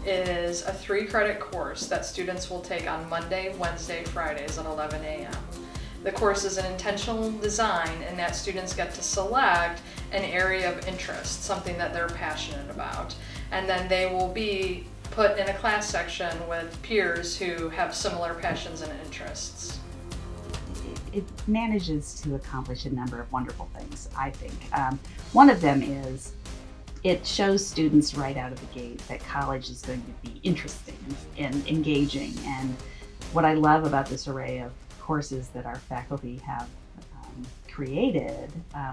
is a 3-credit course that students will take on Monday, Wednesday, Fridays at 11 a.m. The course is an intentional design in that students get to select an area of interest, something that they're passionate about, and then they will be put in a class section with peers who have similar passions and interests. It manages to accomplish a number of wonderful things, I think. One of them is it shows students right out of the gate that college is going to be interesting and engaging. And what I love about this array of courses that our faculty have created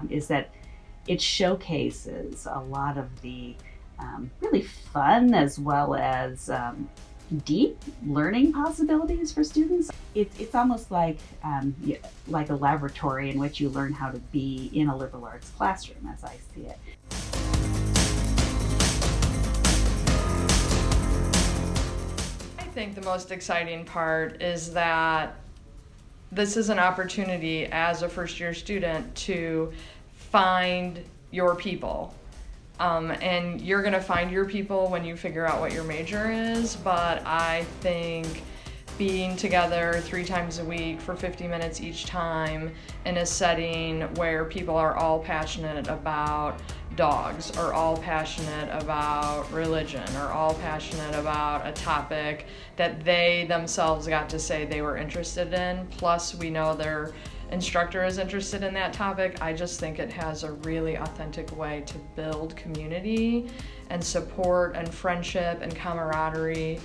is that it showcases a lot of the really fun as well as deep learning possibilities for students. It's almost like a laboratory in which you learn how to be in a liberal arts classroom, as I see it. I think the most exciting part is that this is an opportunity as a first-year student to find your people. And you're going to find your people when you figure out what your major is, but I think being together 3 times a week for 50 minutes each time in a setting where people are all passionate about dogs, or all passionate about religion, or all passionate about a topic that they themselves got to say they were interested in, plus we know their instructor is interested in that topic, I just think it has a really authentic way to build community and support and friendship and camaraderie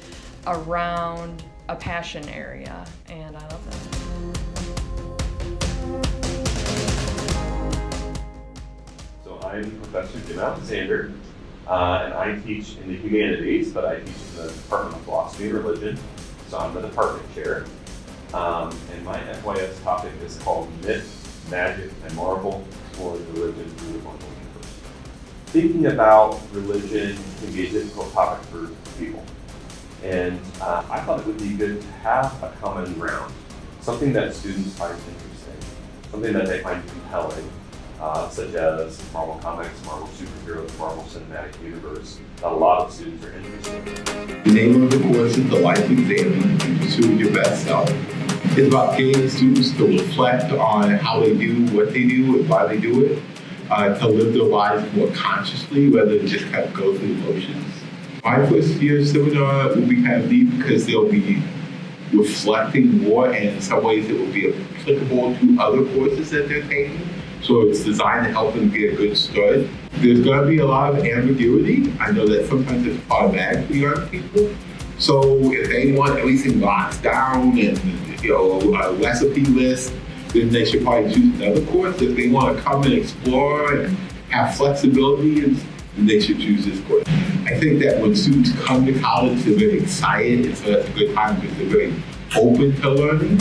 around a passion area, and I love that. So I'm Professor Jim Alexander, and I teach in the humanities, but I teach in the Department of Philosophy and Religion, so I'm the department chair. And my FYS topic is called Myth, Magic, and Marvel, Exploring Religion through the Marvel Universe. Thinking about religion can be a difficult topic for people. And I thought it would be good to have a common ground, something that students find interesting, something that they find compelling, such as Marvel Comics, Marvel Superheroes, Marvel Cinematic Universe, that a lot of students are interested in. The name of the course is The Life Examined, Pursue Your Best Self. It's about getting students to reflect on how they do what they do and why they do it, to live their lives more consciously rather than just kind of go through the motions. My first year seminar will be kind of neat because they'll be reflecting more, and in some ways it will be applicable to other courses that they're taking. So it's designed to help them get a good start. There's going to be a lot of ambiguity. I know that sometimes it's problematic for young people. So if anyone everything locks down and a recipe list, then they should probably choose another course. If they want to come and explore and have flexibility, then they should choose this course. I think that when students come to college, they're very excited, and so that's a good time because they're very open to learning.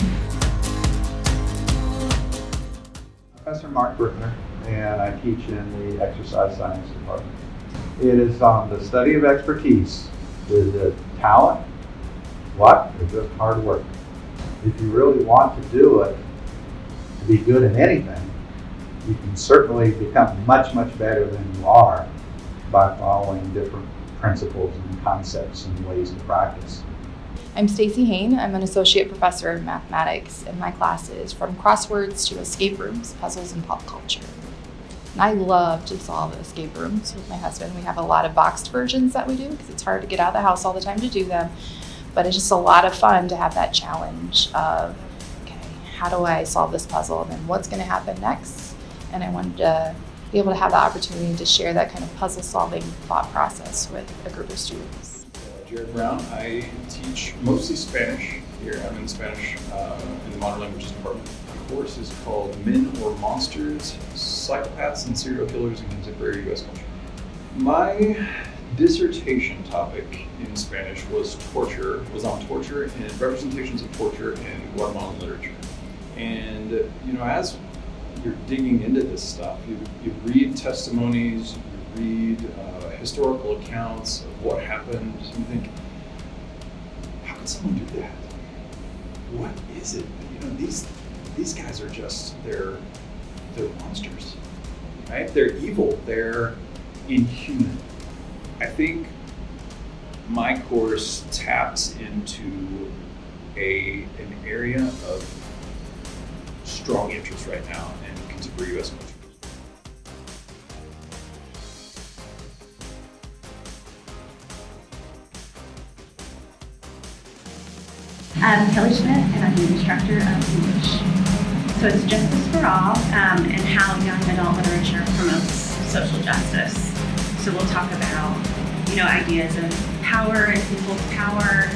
Professor Mark Bruckner, and I teach in the exercise science department. It is the study of expertise. Is it talent, luck, or just hard work? If you really want to do it, to be good in anything, you can certainly become much, much better than you are by following different principles and concepts and ways to practice. I'm Stacy Hain. I'm an associate professor in mathematics, and my classes from crosswords to escape rooms, puzzles, and pop culture. And I love to solve escape rooms with my husband. We have a lot of boxed versions that we do because it's hard to get out of the house all the time to do them. But it's just a lot of fun to have that challenge of, okay, how do I solve this puzzle, and then what's going to happen next? And I wanted to be able to have the opportunity to share that kind of puzzle solving thought process with a group of students. Jared Brown. I teach mostly Spanish here. I'm in Spanish in the Modern Languages department. The course is called Men or Monsters, Psychopaths and Serial Killers in Contemporary U.S. Culture. My dissertation topic in Spanish was on torture and representations of torture in Guatemalan literature. And as you're digging into this stuff, you read testimonies, you read historical accounts of what happened. You think, how could someone do that? What is it? These guys are just they're monsters, right? They're evil. They're inhuman. I think my course taps into an area of strong interest right now in contemporary U.S. culture. I'm Kelly Schmidt, and I'm the instructor of English. So it's Justice for All, and how young adult literature promotes social justice. So we'll talk about, ideas of power and who holds power,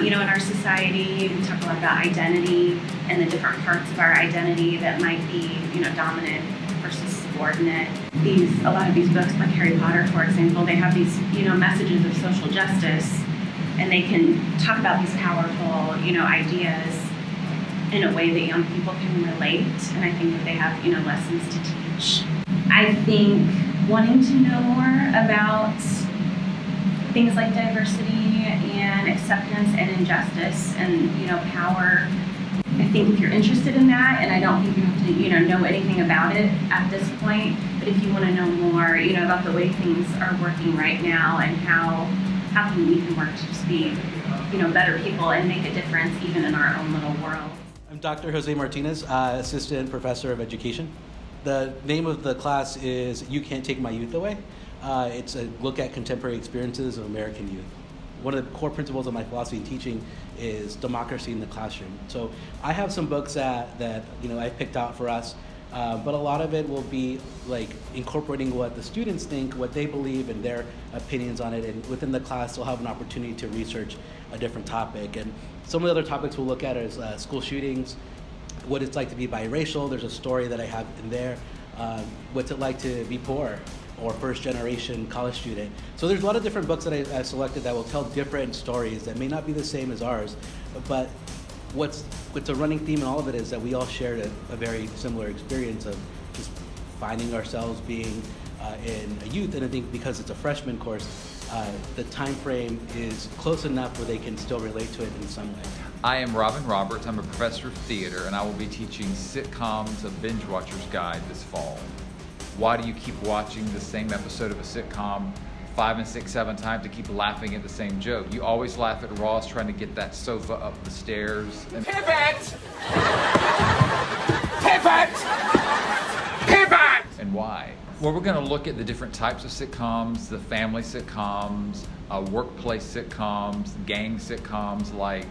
in our society. We talk a lot about identity and the different parts of our identity that might be, dominant versus subordinate. A lot of these books, like Harry Potter, for example, they have these, messages of social justice. And they can talk about these powerful, ideas in a way that young people can relate. And I think that they have, lessons to teach. I think wanting to know more about things like diversity and acceptance and injustice and, power. I think if you're interested in that, and I don't think you have to, know anything about it at this point, but if you want to know more, about the way things are working right now and how we can work to just be, better people and make a difference even in our own little world. I'm Dr. Jose Martinez, Assistant Professor of Education. The name of the class is You Can't Take My Youth Away. It's a look at contemporary experiences of American youth. One of the core principles of my philosophy in teaching is democracy in the classroom. So I have some books that I picked out for us. But a lot of it will be like incorporating what the students think, what they believe, and their opinions on it. And within the class, they'll have an opportunity to research a different topic. And some of the other topics we'll look at is school shootings, what it's like to be biracial. There's a story that I have in there. What's it like to be poor or first generation college student. So there's a lot of different books that I selected that will tell different stories that may not be the same as ours, but what's a running theme in all of it is that we all shared a very similar experience of just finding ourselves being in a youth. And I think because it's a freshman course, the time frame is close enough where they can still relate to it in some way. I am Robin Roberts. I'm a professor of theater, and I will be teaching Sitcoms, a Binge Watcher's Guide this fall. Why do you keep watching the same episode of a sitcom 5 and 6, 7 times to keep laughing at the same joke? You always laugh at Ross trying to get that sofa up the stairs. And Pivot! Pivot! Pivot! And why? Well, we're going to look at the different types of sitcoms, the family sitcoms, workplace sitcoms, gang sitcoms like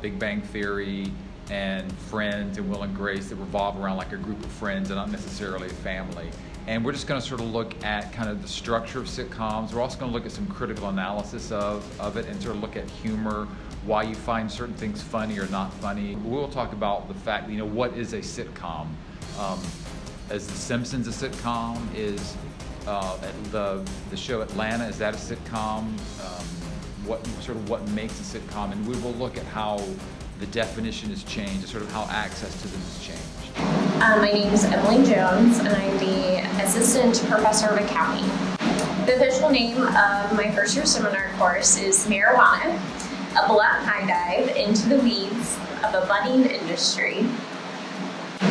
Big Bang Theory and Friends and Will and Grace that revolve around like a group of friends and not necessarily a family. And we're just going to sort of look at kind of the structure of sitcoms. We're also going to look at some critical analysis of it and sort of look at humor, why you find certain things funny or not funny. We'll talk about the fact, what is a sitcom? Is The Simpsons a sitcom? Is the show Atlanta, is that a sitcom? What makes a sitcom? And we will look at how the definition has changed and sort of how access to them has changed. My name is Emily Jones, and I'm the Assistant Professor of Accounting. The official name of my first year seminar course is Marijuana, a blunt high dive into the weeds of a budding industry.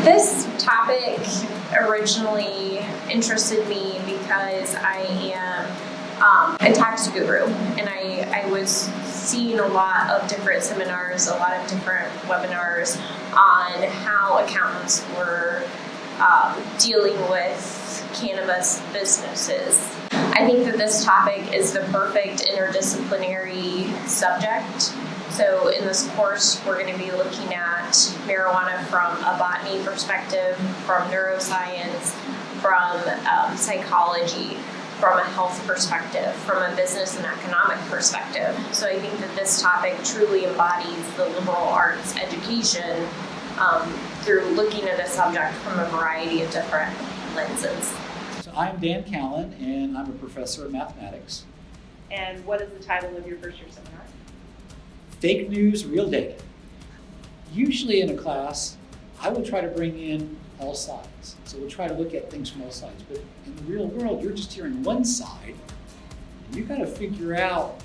This topic originally interested me because I am a tax guru, and I was seeing a lot of different seminars, a lot of different webinars on how accountants were dealing with cannabis businesses. I think that this topic is the perfect interdisciplinary subject. So in this course, we're going to be looking at marijuana from a botany perspective, from neuroscience, from psychology, from a health perspective, from a business and economic perspective. So I think that this topic truly embodies the liberal arts education through looking at a subject from a variety of different lenses. So I'm Dan Callan, and I'm a professor of mathematics. And what is the title of your first year seminar? Fake News, Real Data. Usually in a class, I will try to bring in all sides. So we'll try to look at things from all sides. But in the real world, you're just hearing one side. And you've got to figure out,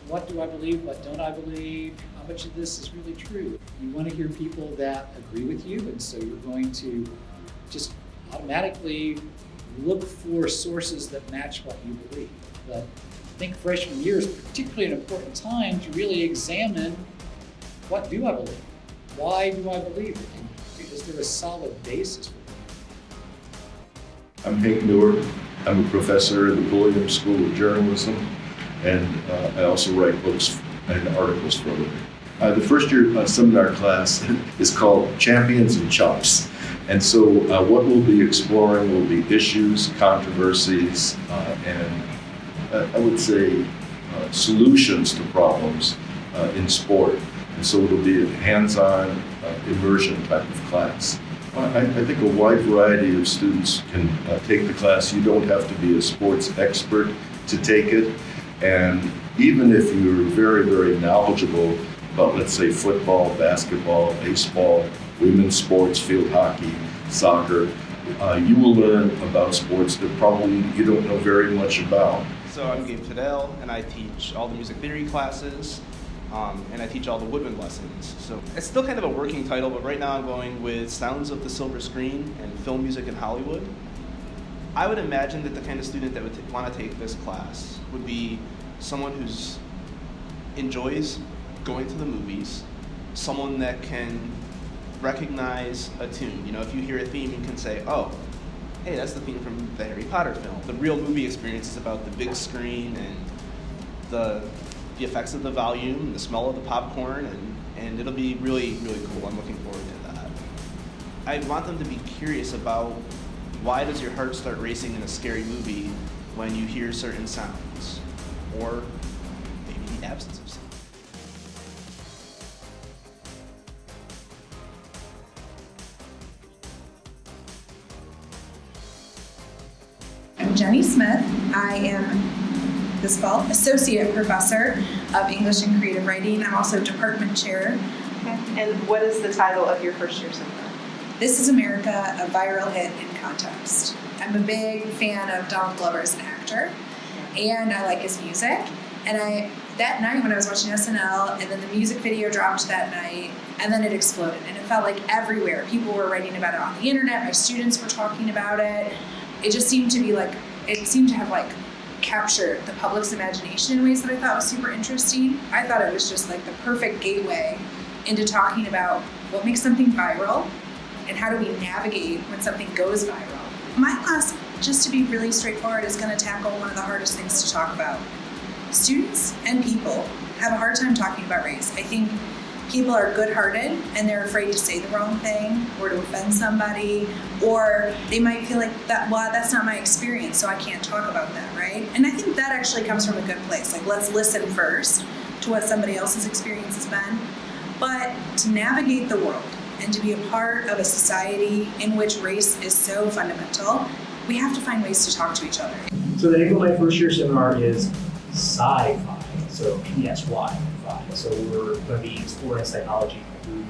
what do I believe, what don't I believe, how much of this is really true. You want to hear people that agree with you, and so you're going to just automatically look for sources that match what you believe. But I think freshman year is particularly an important time to really examine, what do I believe? Why do I believe it? And is there a solid basis for it? I'm Hank Newer. I'm a professor at the Pulliam School of Journalism, and I also write books and articles for a living. The first year seminar class is called Champions and Chumps. And so what we'll be exploring will be issues, controversies, and I would say solutions to problems in sport. And so it'll be a hands-on immersion type of class. I think a wide variety of students can take the class. You don't have to be a sports expert to take it. And even if you're very, very knowledgeable about, let's say, football, basketball, baseball, women's sports, field hockey, soccer, you will learn about sports that probably you don't know very much about. So I'm Gabe Fidel, and I teach all the music theory classes, and I teach all the woodwind lessons. So it's still kind of a working title, but right now I'm going with Sounds of the Silver Screen and Film Music in Hollywood. I would imagine that the kind of student that would want to take this class would be someone who's enjoys going to the movies, someone that can recognize a tune. You know, if you hear a theme, you can say, oh, hey, that's the theme from the Harry Potter film. The real movie experience is about the big screen and the effects of the volume, the smell of the popcorn, and it'll be really, really cool. I'm looking forward to that. I want them to be curious about why does your heart start racing in a scary movie when you hear certain sounds, or maybe the absence of sound. I'm Jenny Smith. I am this fall Associate Professor of English and Creative Writing. I'm also Department Chair. Okay. And what is the title of your first year seminar? This is America, a Viral Hit in Context. I'm a big fan of Donald Glover as an actor, and I like his music. And that night when I was watching SNL, and then the music video dropped that night, and then it exploded. And it felt like everywhere. People were writing about it on the internet. My students were talking about it. It just seemed to be like, it seemed to have like captured the public's imagination in ways that I thought was super interesting. I thought it was just like the perfect gateway into talking about what makes something viral and how do we navigate when something goes viral. My class, just to be really straightforward, is going to tackle one of the hardest things to talk about. Students and people have a hard time talking about race. I think people are good-hearted and they're afraid to say the wrong thing or to offend somebody, or they might feel like that, well, that's not my experience, so I can't talk about that, right? And I think that actually comes from a good place. Like, let's listen first to what somebody else's experience has been. But to navigate the world and to be a part of a society in which race is so fundamental, we have to find ways to talk to each other. So the name of my first year seminar is Sci-Fi, so PSY. So we're going to be exploring psychology through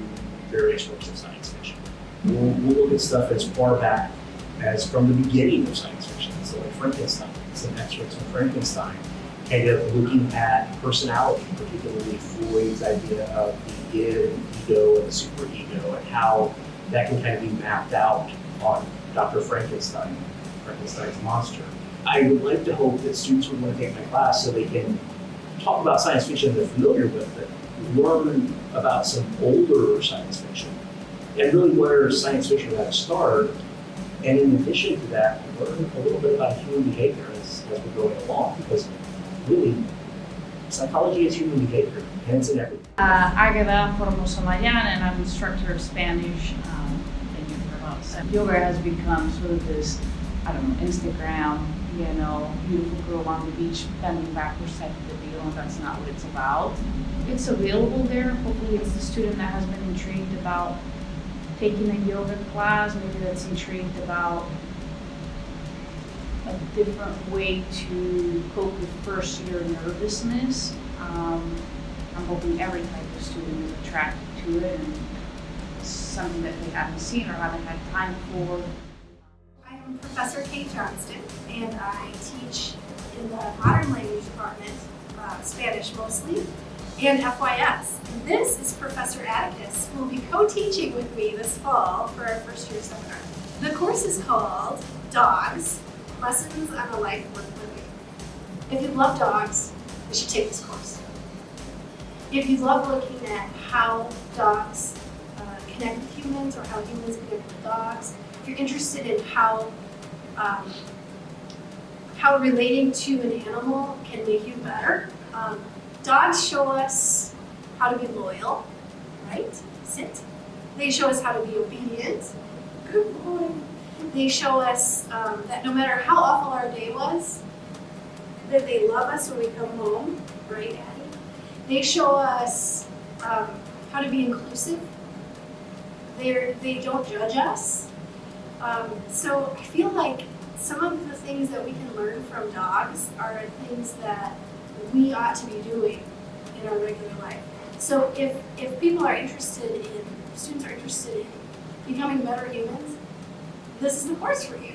various works of science fiction. We'll look at stuff as far back as from the beginning of science fiction. So like Frankenstein, some excerpts from Frankenstein, kind of looking at personality, particularly Freud's idea of the id and ego and the superego, and how that can kind of be mapped out on Dr. Frankenstein, Frankenstein's monster. I would like to hope that students would want to take my class so they can talk about science fiction they're familiar with, but learn about some older science fiction and really where science fiction got its start. And in addition to that, learn a little bit about human behavior as we're going along, because really, psychology is human behavior, hence in everything. Agatha Formosa Mayan, and I'm instructor of Spanish in about 7. Yoga has become sort of this, I don't know, Instagram, beautiful girl on the beach bending backwards type of a deal, and that's not what it's about. It's available there. Hopefully it's the student that has been intrigued about taking a yoga class, maybe that's intrigued about a different way to cope with first year nervousness. I'm hoping every type of student is attracted to it and something that they haven't seen or haven't had time for. I'm Professor Kate Johnston, and I teach in the Modern Language Department, Spanish mostly, and FYS. And this is Professor Atticus, who will be co-teaching with me this fall for our first year seminar. The course is called Dogs, Lessons on a Life Worth Living. If you love dogs, you should take this course. If you love looking at how dogs connect with humans or how humans connect with dogs, if you're interested in how relating to an animal can make you better, dogs show us how to be loyal, right? Sit. They show us how to be obedient. Good boy. They show us that no matter how awful our day was, that they love us when we come home, right, Addie? They show us how to be inclusive. They don't judge us. So I feel like some of the things that we can learn from dogs are things that we ought to be doing in our regular life. So if people are interested in, students are interested in becoming better humans, this is the course for you.